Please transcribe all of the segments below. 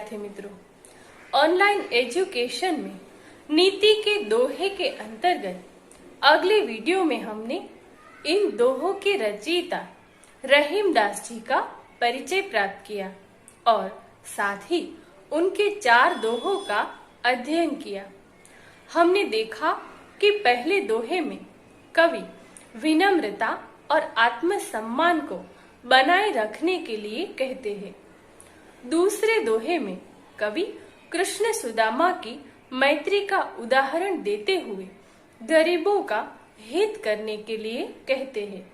विद्यार्थी मित्रों, online education में नीति के दोहे के अंतर्गत अगले वीडियो में हमने इन दोहों के रचयिता रहीमदास जी का परिचय प्राप्त किया और साथ ही उनके 4 दोहों का अध्ययन किया। हमने देखा कि पहले दोहे में कवि विनम्रता और आत्मसम्मान को बनाए रखने के लिए कहते हैं। दूसरे दोहे में कवि कृष्ण सुदामा की मैत्री का उदाहरण देते हुए गरीबों का हित करने के लिए कहते हैं।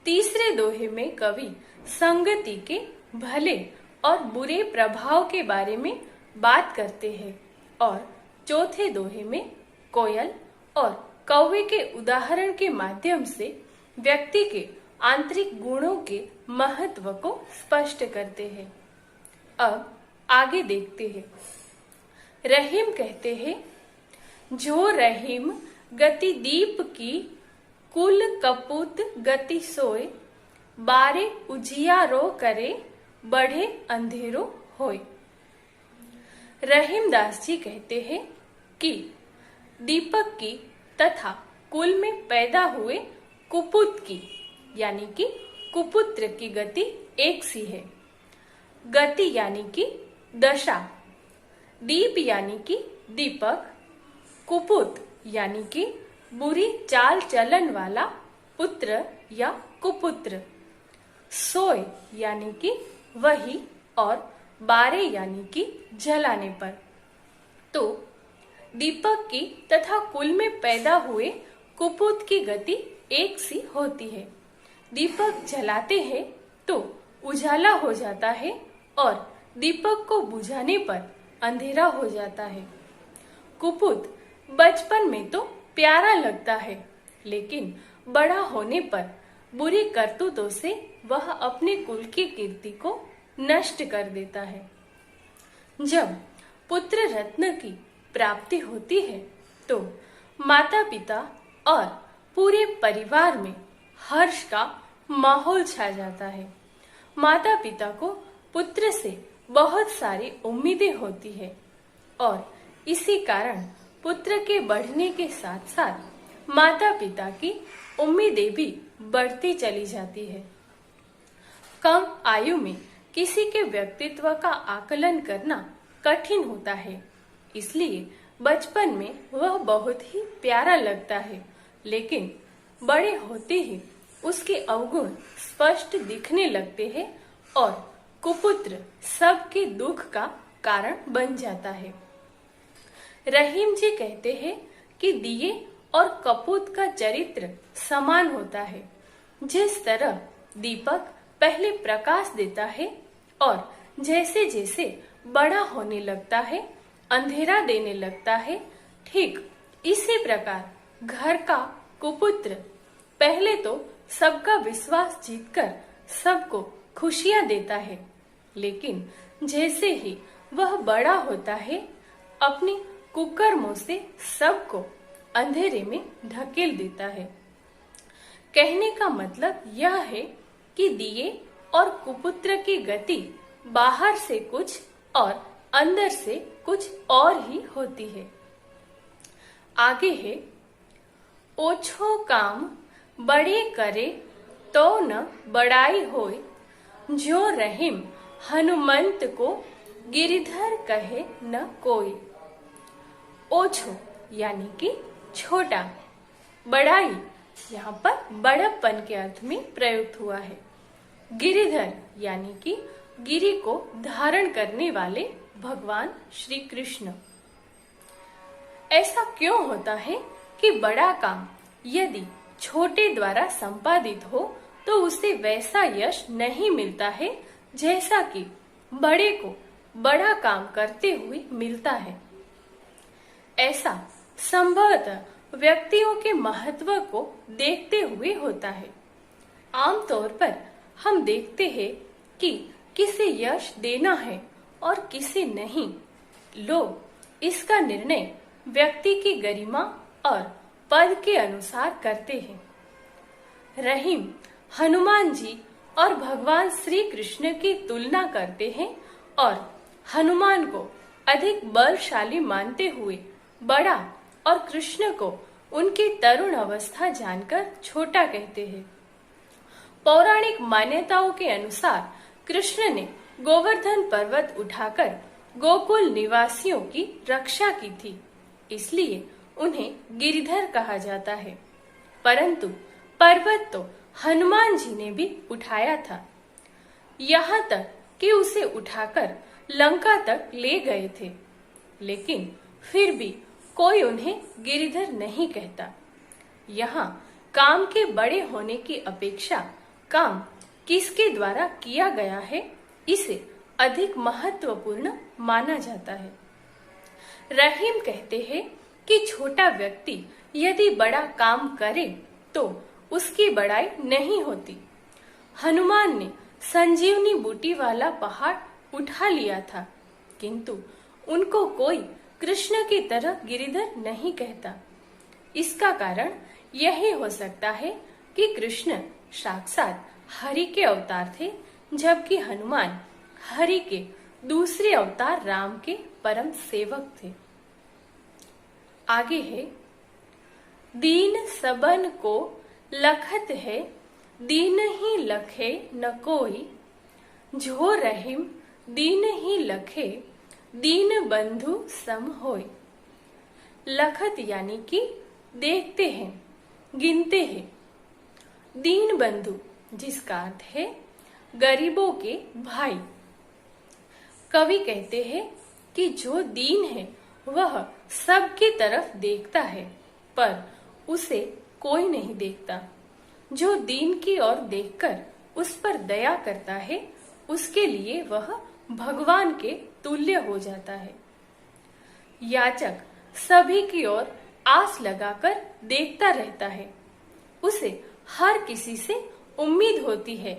तीसरे दोहे में कवि संगति के भले और बुरे प्रभाव के बारे में बात करते हैं और चौथे दोहे में कोयल और कौवे के उदाहरण के माध्यम से व्यक्ति के आंतरिक गुणों के महत्व को स्पष्ट करते हैं। अब आगे देखते हैं। रहीम कहते हैं, जो रहीम गति दीप की, कुल कपूत गति सोए, बारे उजियारो करे, बढ़े अंधेरो होए। रहीमदास जी कहते हैं कि दीपक की तथा कुल में पैदा हुए कुपुत की यानी कि कुपुत्र की गति एक सी है। गति यानी कि दशा, दीप यानी कि दीपक, कुपुत यानी कि बुरी चाल चलन वाला पुत्र या कुपुत्र, सोए यानी कि वही और बारे यानी कि जलाने पर। तो दीपक की तथा कुल में पैदा हुए कुपुत की गति एक सी होती है। दीपक जलाते हैं तो उजाला हो जाता है और दीपक को बुझाने पर अंधेरा हो जाता है। कुपुत बचपन में तो प्यारा लगता है, लेकिन बड़ा होने पर बुरी करतूतों से वह अपने कुल की कीर्ति को नष्ट कर देता है। जब पुत्र रत्न की प्राप्ति होती है तो माता पिता और पूरे परिवार में हर्ष का माहौल छा जाता है। माता पिता को पुत्र से बहुत सारी उम्मीदें होती है और इसी कारण पुत्र के बढ़ने के साथ साथ माता पिता की उम्मीदें भी बढ़ती चली जाती है। कम आयु में किसी के व्यक्तित्व का आकलन करना कठिन होता है, इसलिए बचपन में वह बहुत ही प्यारा लगता है, लेकिन बड़े होते ही उसके अवगुण स्पष्ट दिखने लगते हैं और कुपुत्र सबके दुख का कारण बन जाता है। रहीम जी कहते हैं कि दिए और कपूत का चरित्र समान होता है। जिस तरह दीपक पहले प्रकाश देता है और जैसे जैसे बड़ा होने लगता है अंधेरा देने लगता है, ठीक इसी प्रकार घर का कुपुत्र पहले तो सबका विश्वास जीतकर सबको खुशियां देता है, लेकिन जैसे ही वह बड़ा होता है अपनी कुकर्मों से सबको अंधेरे में ढकेल देता है। कहने का मतलब यह है कि दिए और कुपुत्र की गति बाहर से कुछ और अंदर से कुछ और ही होती है। आगे है, ओछो काम बड़े करे तो न बड़ाई होए, जो रहीम हनुमंत को गिरिधर कहे न कोई। ओछो यानी कि छोटा, बड़ाई यहाँ पर बड़प्पन के अर्थ में प्रयुक्त हुआ है। गिरिधर यानी कि गिरि को धारण करने वाले भगवान श्री कृष्ण। ऐसा क्यों होता है कि बड़ा काम यदि छोटे द्वारा संपादित हो तो उसे वैसा यश नहीं मिलता है जैसा कि बड़े को बड़ा काम करते हुए मिलता है। ऐसा संभवतः व्यक्तियों के महत्व को देखते हुए होता है। आमतौर पर हम देखते हैं कि किसे यश देना है और किसे नहीं। लोग इसका निर्णय व्यक्ति की गरिमा और पद के अनुसार करते हैं। रहीम हनुमान जी और भगवान श्री कृष्ण की तुलना करते हैं और हनुमान को अधिक बलशाली मानते हुए बड़ा और कृष्ण को उनकी तरुण अवस्था जानकर छोटा कहते हैं। पौराणिक मान्यताओं के अनुसार कृष्ण ने गोवर्धन पर्वत उठाकर गोकुल निवासियों की रक्षा की थी, इसलिए उन्हें गिरिधर कहा जाता है। परंतु पर्वत तो हनुमान जी ने भी उठाया था, यहाँ तक कि उसे उठाकर लंका तक ले गए थे, लेकिन फिर भी कोई उन्हें गिरिधर नहीं कहता। यहाँ काम के बड़े होने की अपेक्षा काम किसके द्वारा किया गया है, इसे अधिक महत्वपूर्ण माना जाता है। रहीम कहते हैं कि छोटा व्यक्ति यदि बड़ा काम करे तो उसकी बड़ाई नहीं होती। हनुमान ने संजीवनी बूटी वाला पहाड़ उठा लिया था, किंतु उनको कोई कृष्ण की तरह गिरिधर नहीं कहता। इसका कारण यही हो सकता है कि कृष्ण साक्षात हरि के अवतार थे, जबकि हनुमान हरि के दूसरे अवतार राम के परम सेवक थे। आगे है, दीन सबन को लखत है, दीन ही लखे न कोई, जो रहीम दीन ही लखे, दीन बंधु सम होय। लखत यानी कि देखते हैं, गिनते हैं। दीन बंधु जिसका अर्थ है गरीबों के भाई। कवि कहते हैं कि जो दीन है वह सबकी तरफ देखता है, पर उसे कोई नहीं देखता। जो दीन की ओर देखकर उस पर दया करता है, उसके लिए वह भगवान के तुल्य हो जाता है। याचक सभी की ओर आस लगाकर देखता रहता है, उसे हर किसी से उम्मीद होती है,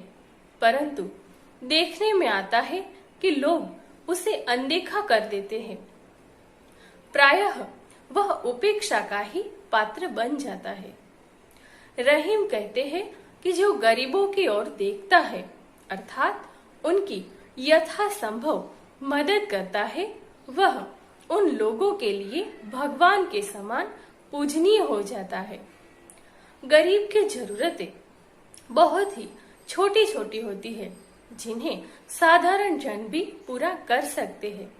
परंतु देखने में आता है कि लोग उसे अनदेखा कर देते हैं। प्रायः वह उपेक्षा का ही पात्र बन जाता है। रहीम कहते हैं कि जो गरीबों की ओर देखता है, अर्थात उनकी यथासंभव मदद करता है, वह उन लोगों के लिए भगवान के समान पूजनीय हो जाता है। गरीब की जरूरतें बहुत ही छोटी छोटी होती है, जिन्हें साधारण जन भी पूरा कर सकते हैं।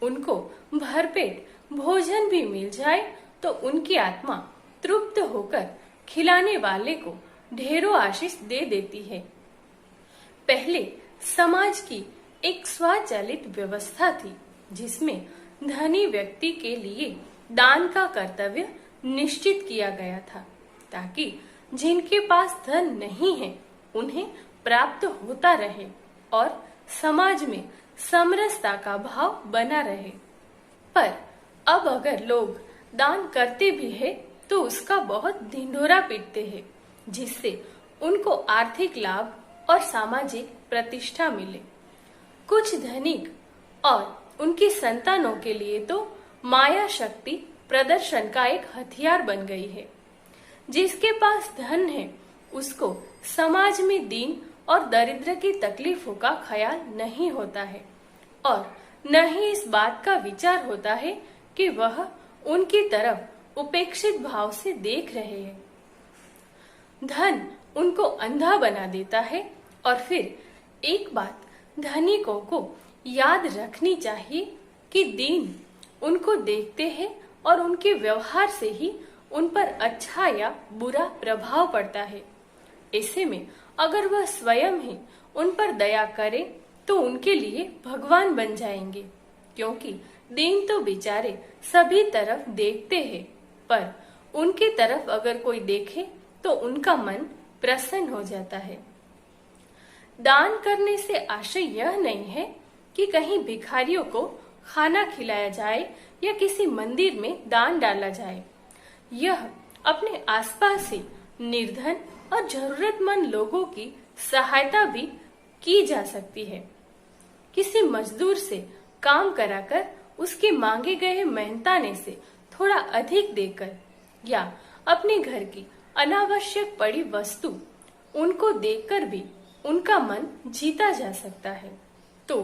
उनको भरपेट भोजन भी मिल जाए तो उनकी आत्मा तृप्त होकर खिलाने वाले को ढेरों आशीष दे देती है। पहले समाज की एक स्वचालित व्यवस्था थी, जिसमें धनी व्यक्ति के लिए दान का कर्तव्य निश्चित किया गया था, ताकि जिनके पास धन नहीं है उन्हें प्राप्त होता रहे और समाज में समरसता का भाव बना रहे। पर अब अगर लोग दान करते भी हैं तो उसका बहुत ढिंढोरा पीटते हैं, जिससे उनको आर्थिक लाभ और सामाजिक प्रतिष्ठा मिले। कुछ धनिक और उनकी संतानों के लिए तो माया शक्ति प्रदर्शन का एक हथियार बन गई है। जिसके पास धन है उसको समाज में दीन और दरिद्र की तकलीफों का ख्याल नहीं होता है, और न ही इस बात का विचार होता है कि वह उनकी तरफ उपेक्षित भाव से देख रहे हैं। धन उनको अंधा बना देता है, और फिर एक बात धनिकों को याद रखनी चाहिए कि दीन उनको देखते हैं और उनके व्यवहार से ही उन पर अच्छा या बुरा प्रभाव पड़ता है। ऐसे में अगर वह स्वयं ही उन पर दया करे तो उनके लिए भगवान बन जाएंगे, क्योंकि दीन तो बेचारे सभी तरफ देखते हैं, पर उनकी तरफ अगर कोई देखे तो उनका मन प्रसन्न हो जाता है। दान करने से आशय यह नहीं है कि कहीं भिखारियों को खाना खिलाया जाए या किसी मंदिर में दान डाला जाए। यह अपने आसपास ही निर्धन और जरूरतमंद लोगों की सहायता भी की जा सकती है। किसी मजदूर से काम कराकर उसके मांगे गए मेहनताने से थोड़ा अधिक देकर, या अपने घर की अनावश्यक पड़ी वस्तु उनको देकर भी उनका मन जीता जा सकता है। तो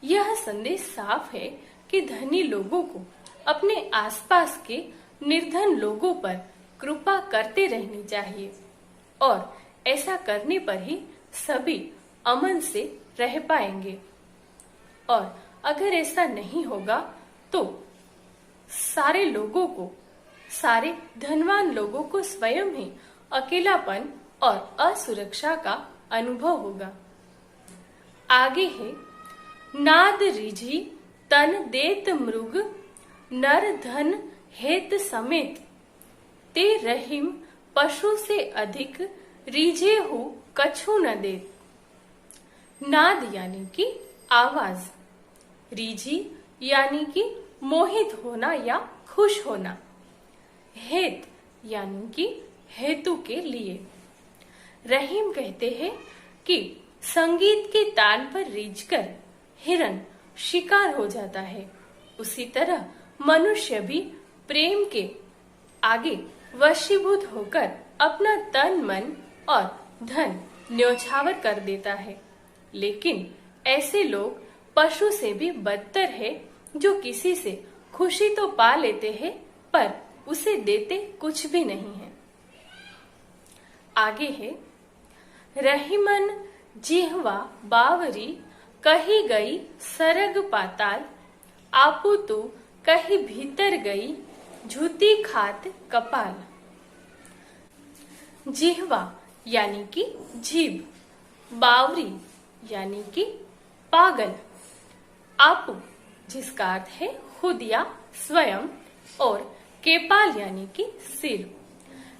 यह संदेश साफ है कि धनी लोगों को अपने आसपास के निर्धन लोगों पर कृपा करते रहनी चाहिए और ऐसा करने पर ही सभी अमन से रह पाएंगे। और अगर ऐसा नहीं होगा तो सारे लोगों को, सारे धनवान लोगों को स्वयं ही अकेलापन और असुरक्षा का अनुभव होगा। आगे है, नाद रिझी तन देत मृग, नर धन हेत समेत, ते रहीम पशु से अधिक, रीझे हु कछु न देत। नाद यानी कि आवाज, रिझी यानी कि मोहित होना या खुश होना, हेत यानी कि हेतु के लिए। रहीम कहते हैं कि संगीत के तान पर रीझकर हिरन शिकार हो जाता है, उसी तरह मनुष्य भी प्रेम के आगे वशीभूत होकर अपना तन मन और धन न्यौछावर कर देता है। लेकिन ऐसे लोग पशु से भी बदतर है, जो किसी से खुशी तो पा लेते हैं पर उसे देते कुछ भी नहीं है। आगे है, रहीमन जिह्वा बावरी, कही गई सरग पाताल, आपू तू कहीं भीतर गई, झूठी खात कपाल। जिह्वा यानी कि जीभ, बावरी यानी कि पागल, आपू जिसका अर्थ है खुद या स्वयं, और केपाल यानी कि सिर।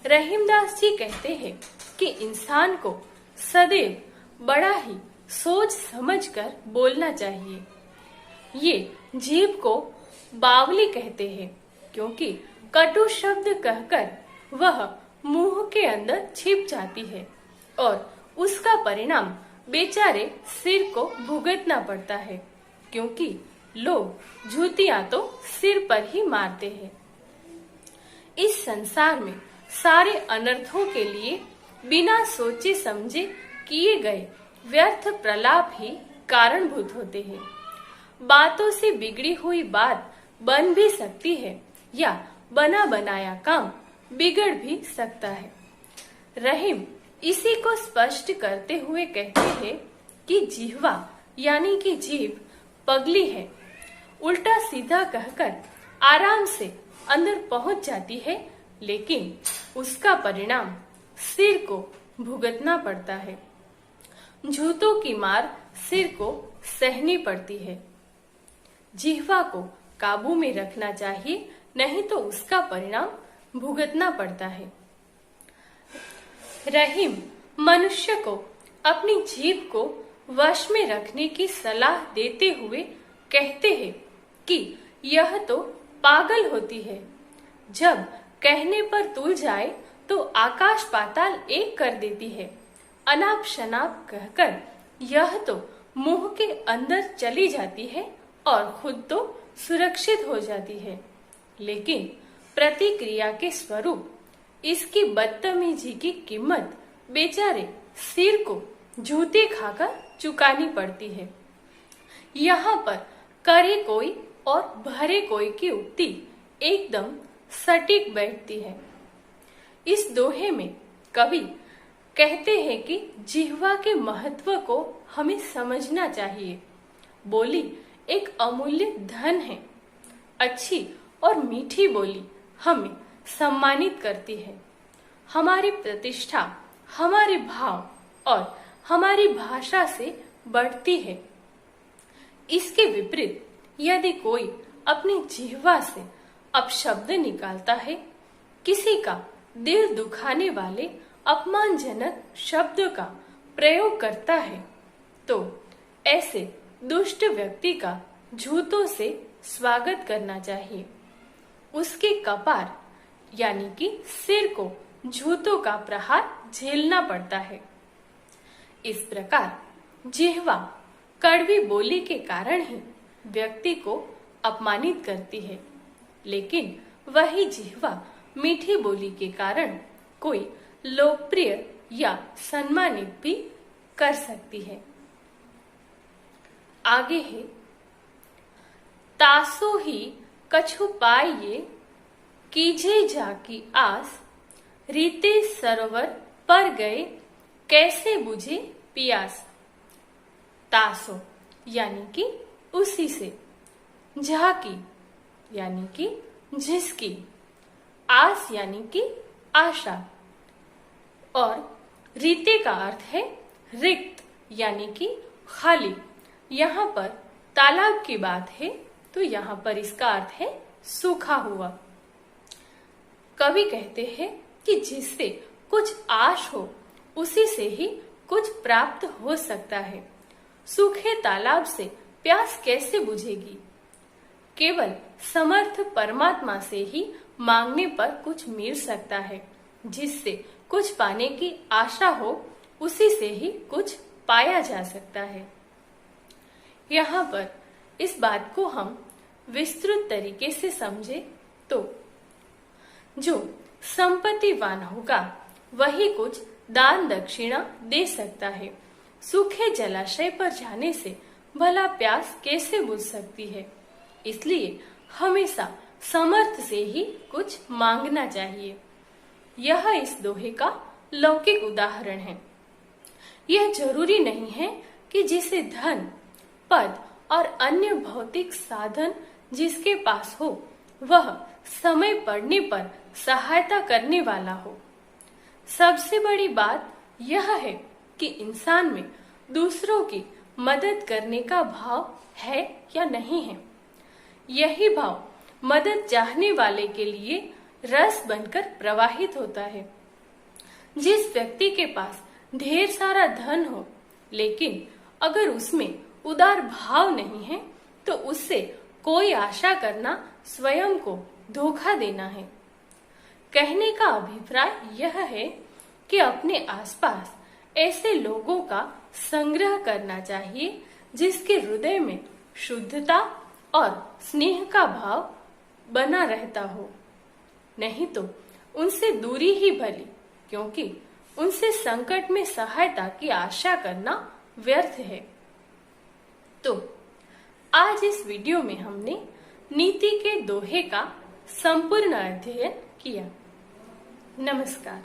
रहीमदास जी कहते हैं कि इंसान को सदैव बड़ा ही सोच समझकर बोलना चाहिए। ये जीभ को बावली कहते हैं क्योंकि कटु शब्द कहकर वह मुंह के अंदर छिप जाती है और उसका परिणाम बेचारे सिर को भुगतना पड़ता है, क्योंकि लोग जूतियां तो सिर पर ही मारते हैं। इस संसार में सारे अनर्थों के लिए बिना सोचे समझे किए गए व्यर्थ प्रलाप ही कारणभूत होते हैं। बातों से बिगड़ी हुई बात बन भी सकती है या बना बनाया काम बिगड़ भी सकता है। रहीम इसी को स्पष्ट करते हुए कहते हैं कि जिह्वा यानी कि जीभ पगली है, उल्टा सीधा कहकर आराम से अंदर पहुंच जाती है, लेकिन उसका परिणाम सिर को भुगतना पड़ता है। जूतों की मार सिर को सहनी पड़ती है। जिह्वा को काबू में रखना चाहिए, नहीं तो उसका परिणाम भुगतना पड़ता है। रहीम मनुष्य को अपनी जीभ को वश में रखने की सलाह देते हुए कहते हैं कि यह तो पागल होती है, जब कहने पर तुल जाए तो आकाश पाताल एक कर देती है। अनाप शनाप कहकर यह तो मुंह के अंदर चली जाती है और खुद तो सुरक्षित हो जाती है, लेकिन प्रतिक्रिया के स्वरूप इसकी बदतमीजी की कीमत बेचारे सिर को जूते खाकर चुकानी पड़ती है। यहाँ पर करे कोई और भरे कोई की उक्ति एकदम सटीक बैठती है। इस दोहे में कवि कहते हैं कि जिह्वा के महत्व को हमें समझना चाहिए। बोली एक अमूल्य धन है। अच्छी और मीठी बोली हमें सम्मानित करती है। हमारी प्रतिष्ठा हमारे भाव और हमारी भाषा से बढ़ती है। इसके विपरीत यदि कोई अपनी जिह्वा से अपशब्द निकालता है, किसी का दिल दुखाने वाले अपमानजनक शब्द का प्रयोग करता है, तो ऐसे दुष्ट व्यक्ति का जूतों से स्वागत करना चाहिए। उसके कपार यानी कि सिर को जूतों का प्रहार झेलना पड़ता है। इस प्रकार जिह्वा कड़वी बोली के कारण ही व्यक्ति को अपमानित करती है, लेकिन वही जिह्वा मीठी बोली के कारण कोई लोकप्रिय या सम्मानित भी कर सकती है। आगे है तासो ही कछु पाइए, कीजे जाकी आस, रीते सरोवर पर गए, कैसे बुझे पियास। तासो यानी कि उसी से, झाकी यानी कि जिसकी, आस यानी कि आशा, और रीते का अर्थ है रिक्त यानी कि खाली। यहाँ पर तालाब की बात है तो यहाँ पर इसका अर्थ है सूखा हुआ। कवि कहते हैं कि जिससे कुछ आश हो उसी से ही कुछ प्राप्त हो सकता है। सूखे तालाब से प्यास कैसे बुझेगी? केवल समर्थ परमात्मा से ही मांगने पर कुछ मिल सकता है। जिससे कुछ पाने की आशा हो उसी से ही कुछ पाया जा सकता है। यहाँ पर इस बात को हम विस्तृत तरीके से समझे तो जो संपत्तिवान होगा वही कुछ दान दक्षिणा दे सकता है। सूखे जलाशय पर जाने से भला प्यास कैसे बुझ सकती है? इसलिए हमेशा समर्थ से ही कुछ मांगना चाहिए। यह इस दोहे का लौकिक उदाहरण है। यह जरूरी नहीं है कि जिसे धन, पद और अन्य भौतिक साधन जिसके पास हो वह समय पड़ने पर सहायता करने वाला हो। सबसे बड़ी बात यह है कि इंसान में दूसरों की मदद करने का भाव है या नहीं है। यही भाव मदद चाहने वाले के लिए रस बनकर प्रवाहित होता है। जिस व्यक्ति के पास ढेर सारा धन हो लेकिन अगर उसमें उदार भाव नहीं है तो उससे कोई आशा करना स्वयं को धोखा देना है। कहने का अभिप्राय यह है कि अपने आसपास ऐसे लोगों का संग्रह करना चाहिए जिसके हृदय में शुद्धता और स्नेह का भाव बना रहता हो। नहीं तो उनसे दूरी ही भली, क्योंकि उनसे संकट में सहायता की आशा करना व्यर्थ है। तो आज इस वीडियो में हमने नीति के दोहे का संपूर्ण अध्ययन किया। नमस्कार।